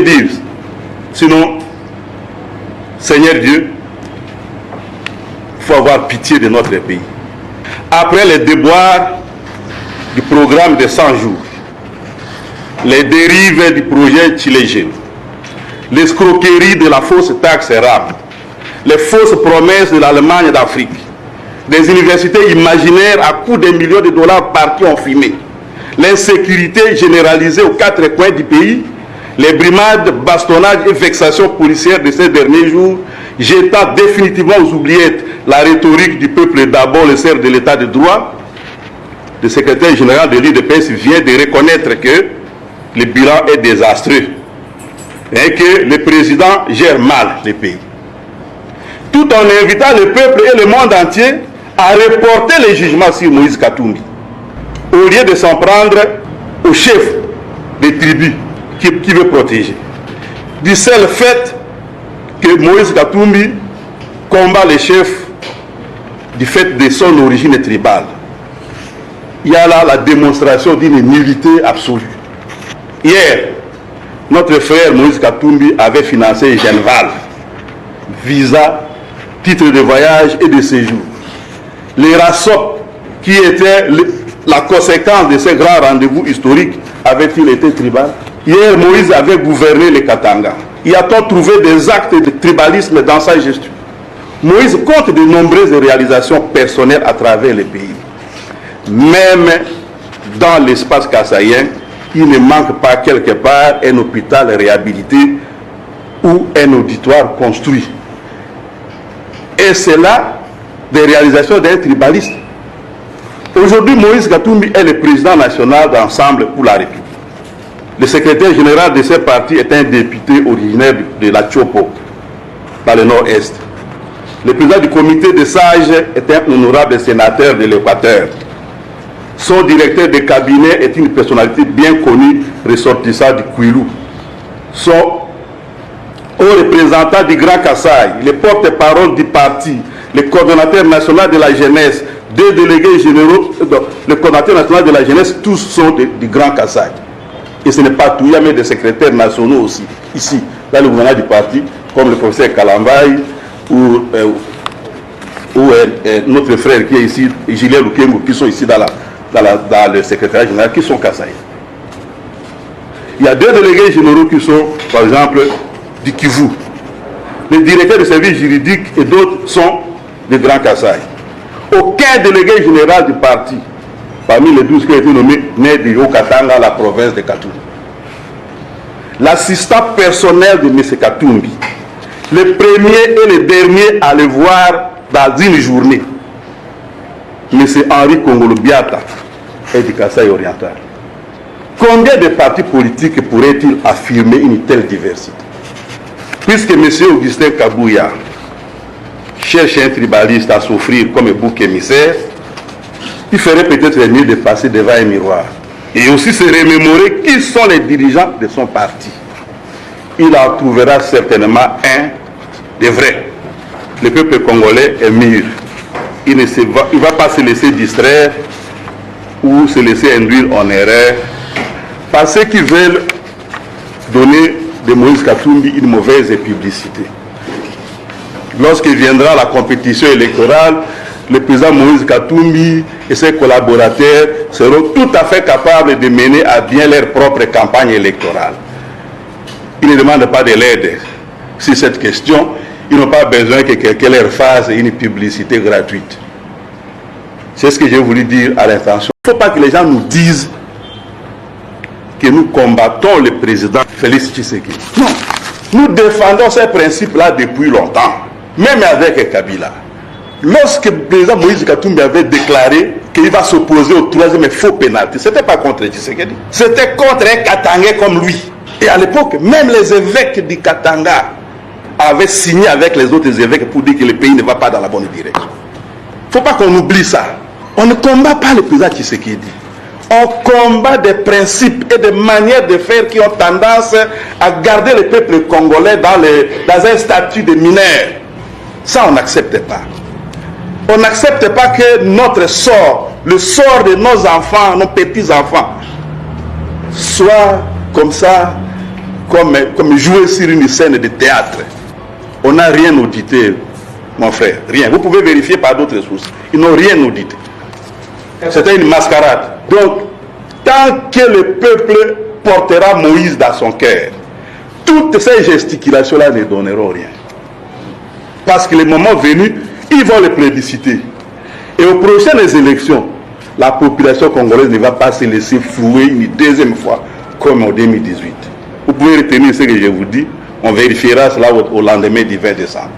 dire? Sinon, Seigneur Dieu, il faut avoir pitié de notre pays. Après les déboires du programme de 100 jours, les dérives du projet Chilégène, l'escroquerie de la fausse taxe RAM, les fausses promesses de l'Allemagne d'Afrique, des universités imaginaires à coût de millions de dollars partis en fumée, l'insécurité généralisée aux 4 coins du pays, les brimades, bastonnages et vexations policières de ces derniers jours, jetant définitivement aux oubliettes la rhétorique du peuple d'abord le serf de l'état de droit, le secrétaire général de l'UDPS vient de reconnaître que le bilan est désastreux et que le président gère mal le pays. Tout en invitant le peuple et le monde entier à reporter les jugements sur Moïse Katumbi, au lieu de s'en prendre au chef des tribus qui veut protéger. Du seul fait que Moïse Katumbi combat les chefs du fait de son origine tribale. Il y a là la démonstration d'une nullité absolue. Hier, notre frère Moïse Katumbi avait financé Genval, visa, titre de voyage et de séjour. Les RASOP, qui étaient la conséquence de ces grands rendez-vous historiques, avaient-ils été tribal? Hier, Moïse avait gouverné les Katanga. Y a-t-on trouvé des actes de tribalisme dans sa gestion? Moïse compte de nombreuses réalisations personnelles à travers le pays. Même dans l'espace kassaïen, il ne manque pas quelque part un hôpital réhabilité ou un auditoire construit. Et c'est là des réalisations d'un tribaliste. Aujourd'hui, Moïse Katumbi est le président national d'Ensemble pour la République. Le secrétaire général de ce parti est un député originaire de la Chopo, dans le nord-est. Le président du comité des sages est un honorable sénateur de l'Équateur. Son directeur de cabinet est une personnalité bien connue, ressortissant du Kouilou. Son haut représentant du Grand Kasaï, le porte-parole du parti, le coordonnateur national de la jeunesse, 2 délégués généraux, le coordonnateur national de la jeunesse, tous sont du Grand Kasaï. Et ce n'est pas tout, il y a même des secrétaires nationaux aussi, ici, dans le gouvernement du parti, comme le professeur Kalambaï ou notre frère qui est ici, Julien Lukengo, qui sont ici dans le secrétariat général, qui sont Kasaï. Il y a 2 délégués généraux qui sont, par exemple, du Kivu. Les directeurs de services juridiques et d'autres sont du Grand Kasaï. Aucun délégué général du parti, parmi les 12 qui ont été nommés, n'est du Haut-Katanga, la province de Katumbi. L'assistant personnel de M. Katumbi, le premier et le dernier à le voir dans une journée, M. Henri Kongolo Biata, est du Kasaï oriental. Combien de partis politiques pourraient-ils affirmer une telle diversité? Puisque M. Augustin Kabouya cherche un tribaliste à s'offrir comme bouc émissaire, il ferait peut-être mieux de passer devant un miroir et aussi se remémorer qui sont les dirigeants de son parti. Il en trouvera certainement un de vrai. Le peuple congolais est mûr. Il ne va pas se laisser distraire ou se laisser induire en erreur par ceux qui veulent donner de Moïse Katumbi une mauvaise publicité. Lorsqu'il viendra la compétition électorale, le président Moïse Katumbi et ses collaborateurs seront tout à fait capables de mener à bien leur propre campagne électorale. Ils ne demandent pas de l'aide sur cette question. Ils n'ont pas besoin que quelqu'un leur fasse une publicité gratuite. C'est ce que j'ai voulu dire à l'intention. Il ne faut pas que les gens nous disent que nous combattons le président Félix Tshisekedi. Non, nous défendons ces principes-là depuis longtemps, même avec Kabila. Lorsque le président Moïse Katumbi avait déclaré qu'il va s'opposer au 3e faux pénalty, ce n'était pas contre Tshisekedi, c'était contre un Katangais comme lui. Et à l'époque, même les évêques du Katanga avaient signé avec les autres évêques pour dire que le pays ne va pas dans la bonne direction. Il ne faut pas qu'on oublie ça. On ne combat pas le président Tshisekedi. On combat des principes et des manières de faire qui ont tendance à garder le peuple congolais dans un statut de mineur. Ça, on n'accepte pas. On n'accepte pas que notre sort, le sort de nos enfants, nos petits-enfants, soit comme ça comme jouer sur une scène de théâtre. On n'a rien audité, mon frère, rien. Vous pouvez vérifier par d'autres sources. Ils n'ont rien audité. C'était une mascarade. Donc, tant que le peuple portera Moïse dans son cœur, toutes ces gesticulations-là ne donneront rien. Parce que le moment venu, ils vont le plébisciter. Et aux prochaines élections, la population congolaise ne va pas se laisser flouer une deuxième fois comme en 2018. Vous pouvez retenir ce que je vous dis. On vérifiera cela au lendemain du 20 décembre.